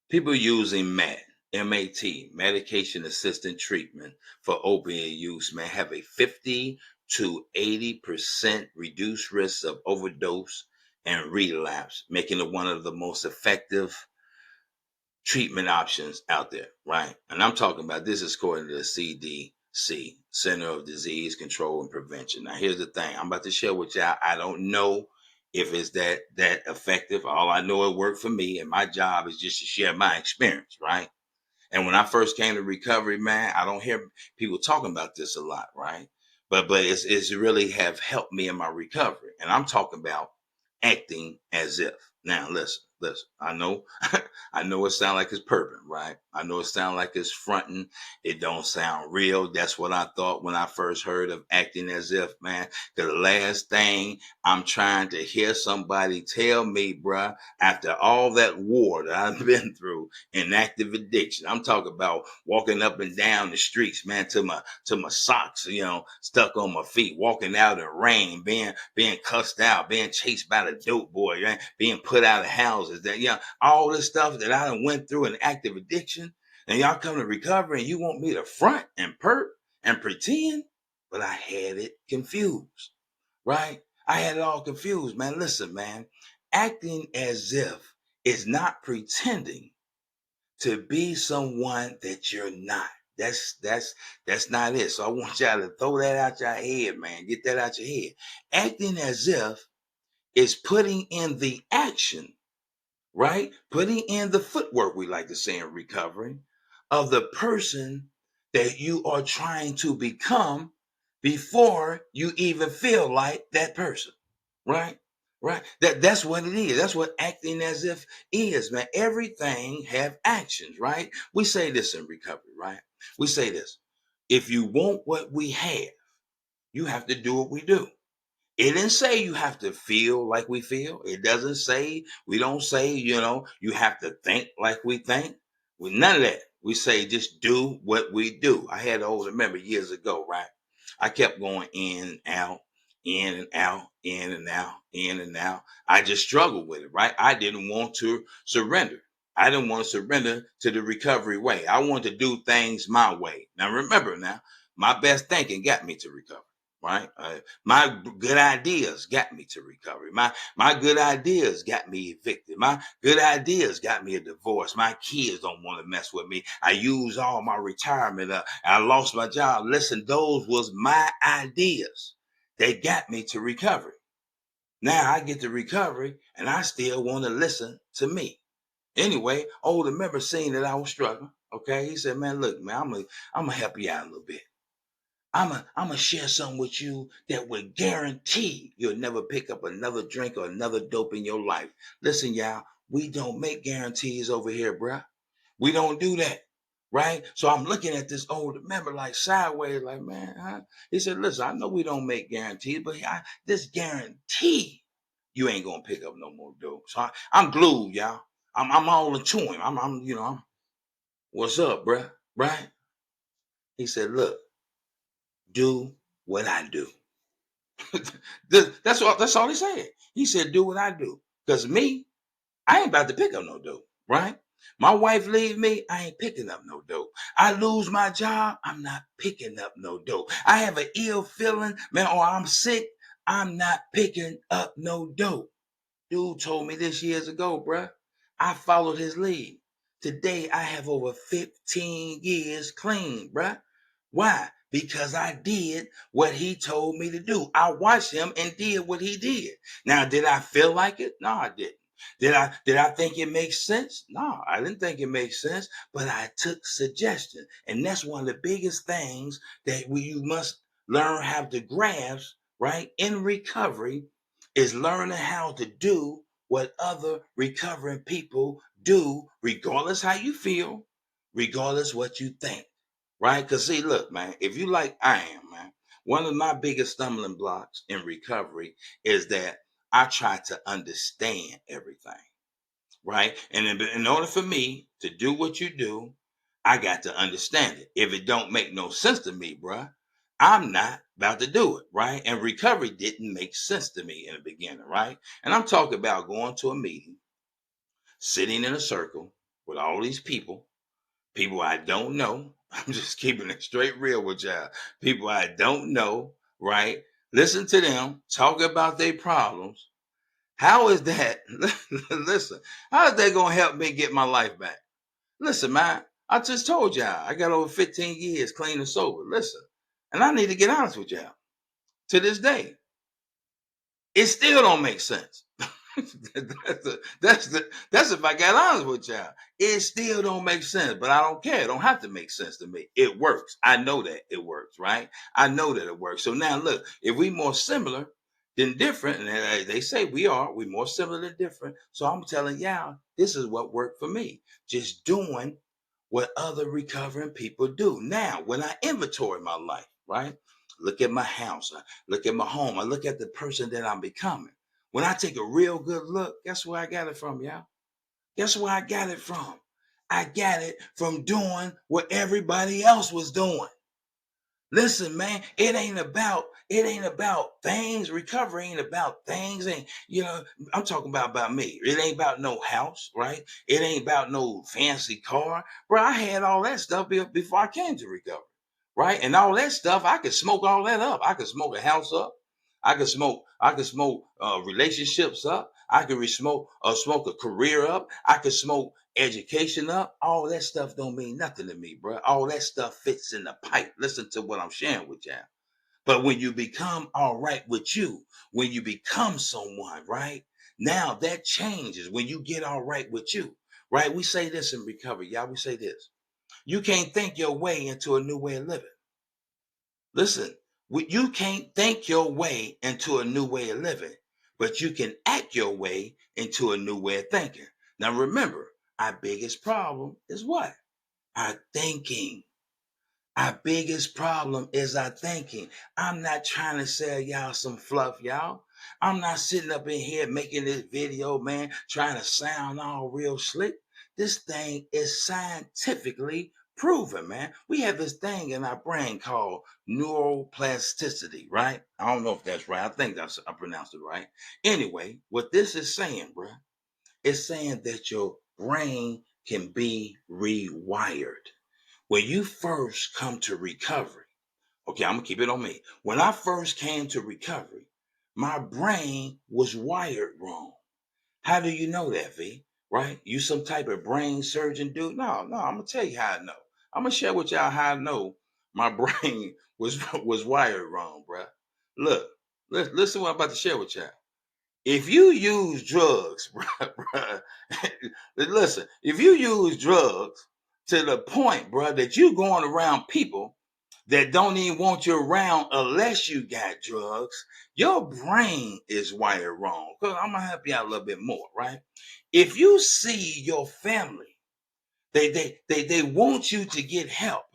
People using MAT, medication assisted treatment for opioid use, man, have a 50 to 80% reduced risk of overdose and relapse, making it one of the most effective treatment options out there, right? And I'm talking about this is according to the CDC, Center of Disease Control and Prevention. Now, here's the thing: I'm about to share with y'all. I don't know if it's that effective. All I know it worked for me, and my job is just to share my experience, right? And when I first came to recovery, man, I don't hear people talking about this a lot, right? But it's really have helped me in my recovery. And I'm talking about acting as if. Now listen. I know I know it sounds like it's perping, right? I know it sounds like it's fronting. It don't sound real. That's what I thought when I first heard of acting as if, man. The last thing I'm trying to hear somebody tell me, bruh, after all that war that I've been through in active addiction. I'm talking about walking up and down the streets, man, to my socks, stuck on my feet, walking out in the rain, being cussed out, being chased by the dope boy, right? Being put out of houses, that all this stuff that I done went through in active addiction. And y'all come to recovery and you want me to front and perp and pretend, but I had it confused, right? I had it all confused, man. Listen, man, acting as if is not pretending to be someone that you're not. That's not it. So I want y'all to throw that out your head, man. Get that out your head. Acting as if is putting in the action, right? Putting in the footwork, we like to say in recovery, of the person that you are trying to become before you even feel like that person, right? Right. That's what it is. That's what acting as if is, man. Everything have actions, right? We say this in recovery, right? We say this. If you want what we have, you have to do what we do. It didn't say you have to feel like we feel. It doesn't say, we don't say, you have to think like we think. With none of that. We say just do what we do. I had an older member years ago, right? I kept going in and out, in and out, in and out, in and out. I just struggled with it, right? I didn't want to surrender. I didn't want to surrender to the recovery way. I wanted to do things my way. Now remember my best thinking got me to recovery, right? My good ideas got me to recovery. My good ideas got me evicted. My good ideas got me a divorce. My kids don't want to mess with me. I use all my retirement. I lost my job. Listen, those was my ideas. They got me to recovery. Now I get to recovery and I still want to listen to me. Anyway, older member seeing that I was struggling. Okay, he said, "Man, look, man, I'm gonna help you out a little bit. I'm gonna share something with you that would guarantee you'll never pick up another drink or another dope in your life." Listen, y'all, we don't make guarantees over here, bruh. We don't do that, right? So I'm looking at this older member like sideways, like, man, huh? He said, "Listen, I know we don't make guarantees, but this guarantee you ain't gonna pick up no more dope." So I'm glued, y'all. I'm all into him. What's up, bruh? Right? He said, "Look, do what I do." That's all he said. He said, "Do what I do." Because me, I ain't about to pick up no dope, right? My wife leave me, I ain't picking up no dope. I lose my job, I'm not picking up no dope. I have an ill feeling, man, or I'm sick, I'm not picking up no dope. Dude told me this years ago, bruh. I followed his lead. Today, I have over 15 years clean, bruh. Why? Because I did what he told me to do. I watched him and did what he did. Now, did I feel like it? No, I didn't. Did I think it makes sense? No, I didn't think it makes sense, but I took suggestion. And that's one of the biggest things that you must learn how to grasp, right? In recovery is learning how to do what other recovering people do, regardless how you feel, regardless what you think, right? Because see, look, man, if you like I am, man, one of my biggest stumbling blocks in recovery is that I try to understand everything, right? And in order for me to do what you do, I got to understand it. If it don't make no sense to me, bruh, I'm not about to do it, right? And recovery didn't make sense to me in the beginning, right? And I'm talking about going to a meeting, sitting in a circle, with all these people I don't know. I'm just keeping it straight real with y'all. People I don't know, right? Listen to them talk about their problems. How is that? Listen, how is that gonna help me get my life back? Listen, man, I just told y'all I got over 15 years clean and sober. Listen, and I need to get honest with y'all. To this day, it still don't make sense. That's if I got honest with y'all. It still don't make sense, but I don't care. It don't have to make sense to me. It works. I know that it works, right? I know that it works. So now look, if we more similar than different, and they say we more similar than different. So I'm telling y'all, this is what worked for me. Just doing what other recovering people do. Now, when I inventory my life, right? Look at my house, I look at my home, I look at the person that I'm becoming. When I take a real good look, guess where I got it from, y'all? Guess where I got it from? I got it from doing what everybody else was doing. Listen, man, it ain't about things. Recovery ain't about things. Ain't I'm talking about me. It ain't about no house, right? It ain't about no fancy car. Bro, I had all that stuff before I came to recovery. Right? And all that stuff, I could smoke all that up. I could smoke a house up. I could smoke relationships up. I could smoke a career up. I could smoke education up. All that stuff don't mean nothing to me, bro. All that stuff fits in the pipe. Listen to what I'm sharing with y'all. But when you become all right with you, when you become someone, right? Now that changes when you get all right with you, right? We say this in recovery, y'all. We say this. You can't think your way into a new way of living. Listen, you can't think your way into a new way of living, but you can act your way into a new way of thinking. Now remember, our biggest problem is what? Our thinking. Our biggest problem is our thinking. I'm not trying to sell y'all some fluff, y'all. I'm not sitting up in here making this video, man, trying to sound all real slick. This thing is scientifically proven, man. We have this thing in our brain called neuroplasticity, right? I don't know if that's right. I pronounced it right. Anyway, what this is saying, bro, it's saying that your brain can be rewired. When you first come to recovery, okay, I'm gonna keep it on me. When I first came to recovery, my brain was wired wrong. How do you know that, V? Right? You some type of brain surgeon dude? No, no, I'm gonna tell you how I know. I'm gonna share with y'all how I know my brain was wired wrong, bruh. Look, listen what I'm about to share with y'all. If you use drugs, bruh, listen, if you use drugs to the point, bruh, that you going around people that don't even want you around unless you got drugs, your brain is wired wrong. Because I'm gonna help you out a little bit more, right? If you see your family, they want you to get help.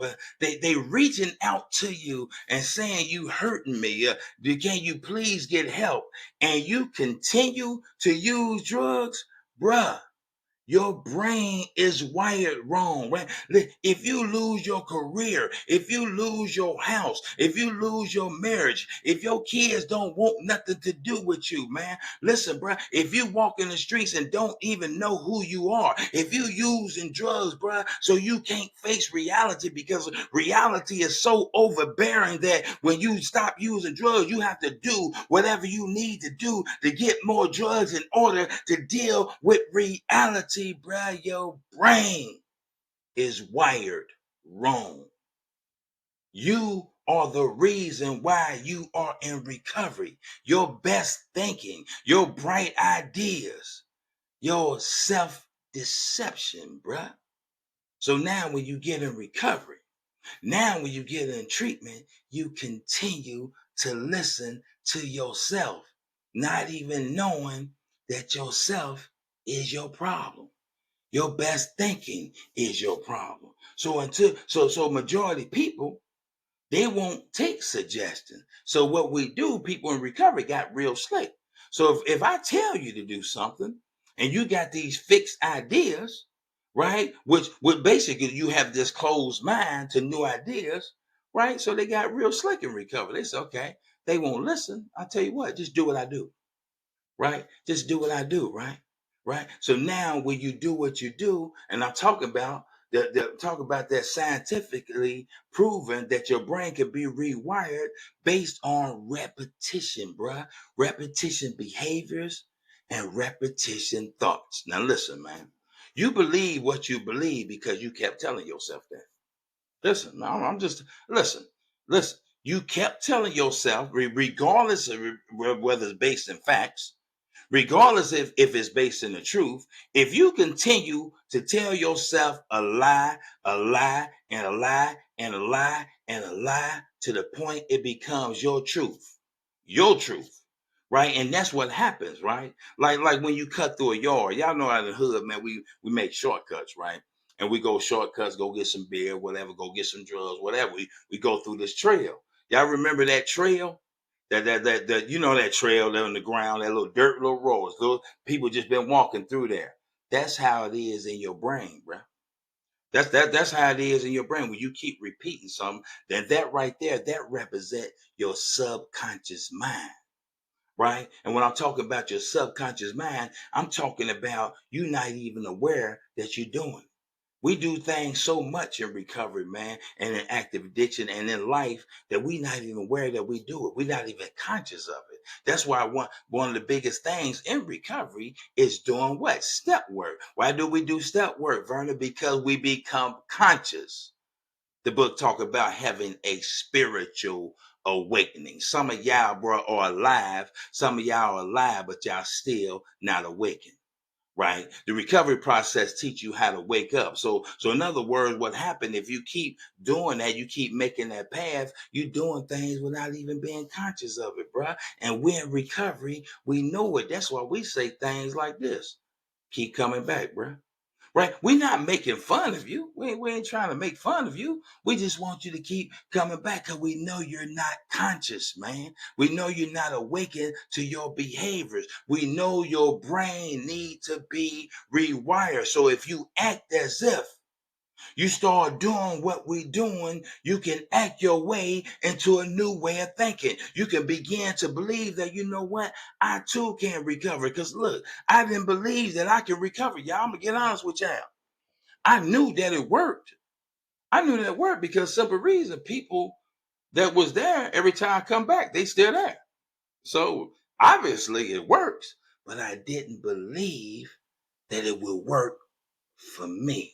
They reaching out to you and saying you hurting me. Can you please get help? And you continue to use drugs, bruh. Your brain is wired wrong, right? If you lose your career, if you lose your house, if you lose your marriage, if your kids don't want nothing to do with you, man, listen, bro. If you walk in the streets and don't even know who you are, if you using drugs, bro, so you can't face reality because reality is so overbearing that when you stop using drugs, you have to do whatever you need to do to get more drugs in order to deal with reality, bruh. Your brain is wired wrong. You are the reason why you are in recovery. Your best thinking, your bright ideas, your self deception, bruh. So now when you get in recovery, now when you get in treatment, you continue to listen to yourself, not even knowing that yourself is your problem. Your best thinking is your problem. So majority people, they won't take suggestions. So what we do, people in recovery got real slick. So if I tell you to do something and you got these fixed ideas, right? Which basically you have this closed mind to new ideas, right? So they got real slick in recovery. They say, okay, they won't listen. I'll tell you what, just do what I do, right? Just do what I do, right? right? So now when you do what you do, and I'm talking about talk about that scientifically proven that your brain can be rewired based on repetition, bruh. Repetition behaviors and repetition thoughts. Now listen, man. You believe what you believe because you kept telling yourself that. Listen, no, I'm just listen, listen. You kept telling yourself, regardless of whether it's based in facts, regardless if it's based in the truth, if you continue to tell yourself a lie, and a lie, and a lie, and a lie to the point it becomes your truth, right? And that's what happens, right? Like when you cut through a yard, y'all know out in the hood, man, we make shortcuts, right? And we go shortcuts, go get some beer, whatever, go get some drugs, whatever. We go through this trail. Y'all remember that trail? That you know that trail there on the ground, that little dirt little roads. Those people just been walking through there. That's how it is in your brain, bro. That's how it is in your brain. When you keep repeating something, then that right there, that represent your subconscious mind, right? And when I'm talking about your subconscious mind, I'm talking about you not even aware that you're doing. We do things so much in recovery, man, and in active addiction and in life that we not even aware that we do it. We're not even conscious of it. That's why one of the biggest things in recovery is doing what? Step work. Why do we do step work, Verna? Because we become conscious. The book talk about having a spiritual awakening. Some of y'all, bro, are alive. Some of y'all are alive, but y'all still not awakened, right? The recovery process teach you how to wake up. So in other words, what happened if you keep doing that, you keep making that path, you doing things without even being conscious of it, bruh. And we're in recovery, we know it. That's why we say things like this. Keep coming back, bruh. Right? We're not making fun of you. We ain't trying to make fun of you. We just want you to keep coming back because we know you're not conscious, man. We know you're not awakened to your behaviors. We know your brain needs to be rewired. So if you act as if you start doing what we're doing, you can act your way into a new way of thinking. You can begin to believe that, you know what, I too can recover. Because look, I didn't believe that I could recover. Y'all, I'm going to get honest with y'all. I knew that it worked. I knew that it worked because simple reason, people that was there every time I come back, they still there. So obviously it works, but I didn't believe that it would work for me.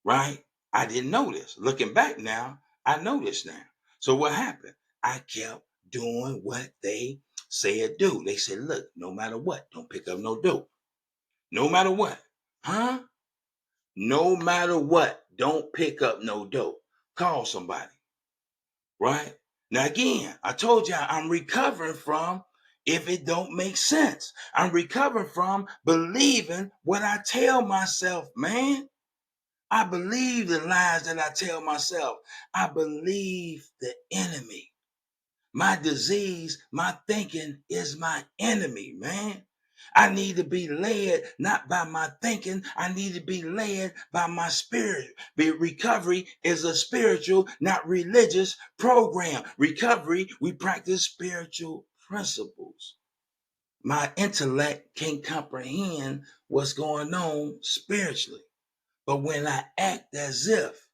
Right? I didn't know this. Looking back now, I know this now. So what happened? I kept doing what they said do. They said, look, no matter what, don't pick up no dope. No matter what. Huh? No matter what, don't pick up no dope. Call somebody. Right? Now again, I told you I'm recovering from if it don't make sense. I'm recovering from believing what I tell myself, man. I believe the lies that I tell myself. I believe the enemy. My disease, my thinking is my enemy, man. I need to be led not by my thinking. I need to be led by my spirit. Recovery is a spiritual, not religious program. Recovery, we practice spiritual principles. My intellect can't comprehend what's going on spiritually. But when I act as if,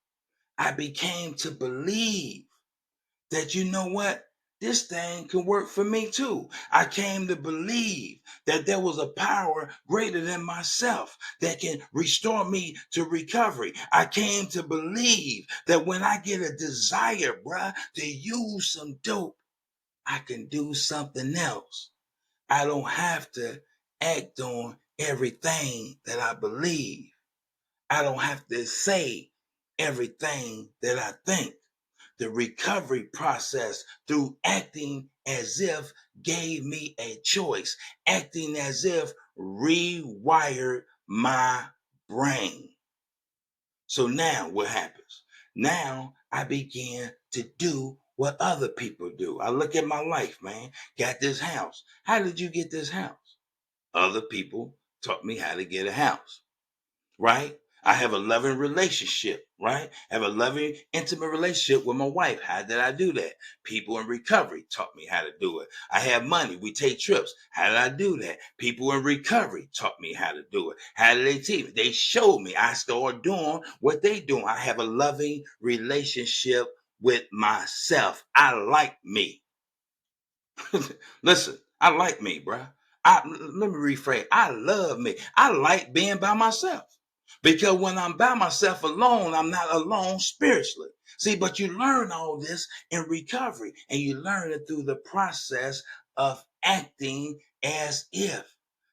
I became to believe that, you know what? This thing can work for me too. I came to believe that there was a power greater than myself that can restore me to recovery. I came to believe that when I get a desire, bruh, to use some dope, I can do something else. I don't have to act on everything that I believe. I don't have to say everything that I think. The recovery process through acting as if gave me a choice. Acting as if rewired my brain. So now what happens? Now I begin to do what other people do. I look at my life, man. Got this house. How did you get this house? Other people taught me how to get a house, right? I have a loving relationship, right? I have a loving, intimate relationship with my wife. How did I do that? People in recovery taught me how to do it. I have money. We take trips. How did I do that? People in recovery taught me how to do it. How did they teach me? They showed me. I started doing what they doing. I have a loving relationship with myself. I like me. Listen, I like me, bruh. Let me rephrase. I love me. I like being by myself. Because when I'm by myself alone, I'm not alone spiritually. See, but you learn all this in recovery, and you learn it through the process of acting as if.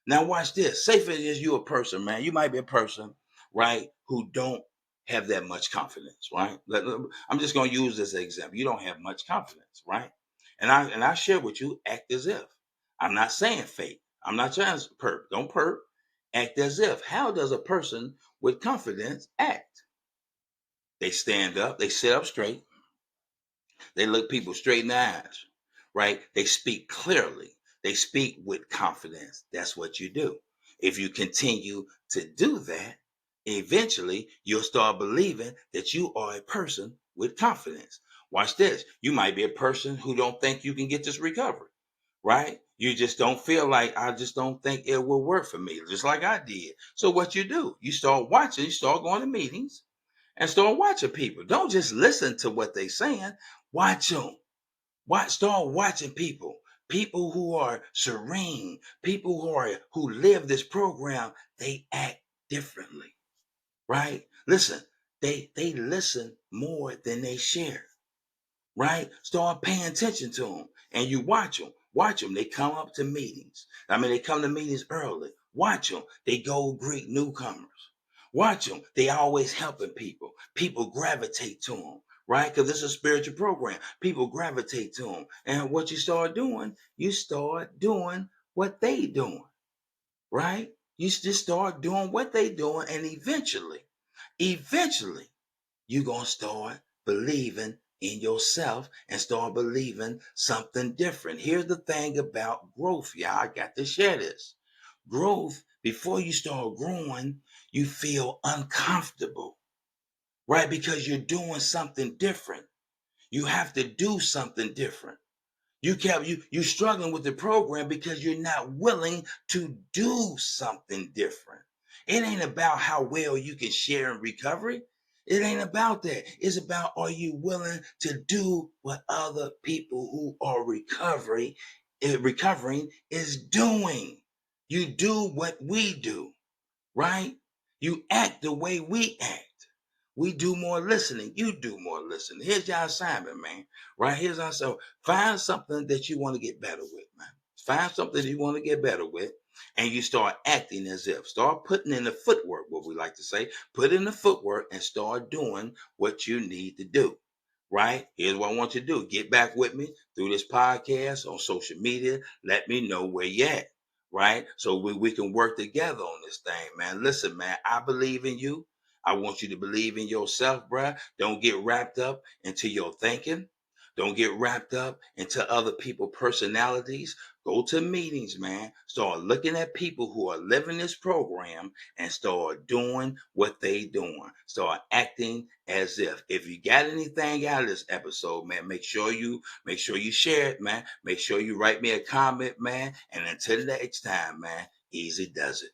Now, watch this. Say for instance, you a person, man. You might be a person, right, who don't have that much confidence, right? I'm just going to use this example. You don't have much confidence, right? And I share with you, act as if. I'm not saying fake. I'm not trying to perp. Don't perp. Act as if. How does a person with confidence act? They stand up, they sit up straight, they look people straight in the eyes, right? They speak clearly, they speak with confidence. That's what you do. If you continue to do that, eventually you'll start believing that you are a person with confidence. Watch this. You might be a person who don't think you can get this recovery, right? You just don't feel like, I just don't think it will work for me, just like I did. So what you do, you start watching, you start going to meetings and start watching people. Don't just listen to what they're saying. Watch them. Start watching people. People who are serene, people who live this program, they act differently, right? Listen, they listen more than they share, right? Start paying attention to them, and you watch them. Watch them. They come up to meetings. I mean, they come to meetings early. Watch them. They go greet newcomers. Watch them. They always helping people. People gravitate to them, right? Because this is a spiritual program. People gravitate to them. And what you start doing what they doing, right? You just start doing what they doing, and eventually, you're going to start believing in yourself and start believing something different. Here's the thing about growth, y'all. I got to share this. Growth, before you start growing, you feel uncomfortable, right? Because you're doing something different. You have to do something different. You struggling with the program because you're not willing to do something different. It ain't about how well you can share in recovery. It ain't about that. It's about, are you willing to do what other people who are recovering is doing? You do what we do, right? You act the way we act. We do more listening. You do more listening. Here's your assignment, man. Right? Here's our assignment. Find something that you want to get better with, man. Find something you want to get better with, and you start acting as if. Start putting in the footwork, what we like to say. Put in the footwork and start doing what you need to do. Right? Here's what I want you to do. Get back with me through this podcast on social media. Let me know where you at. Right? So we can work together on this thing, man. Listen, man, I believe in you. I want you to believe in yourself, bruh. Don't get wrapped up into your thinking. Don't get wrapped up into other people's personalities. Go to meetings, man. Start looking at people who are living this program and start doing what they doing. Start acting as if. If you got anything out of this episode, man, make sure you share it, man. Make sure you write me a comment, man. And until the next time, man, easy does it.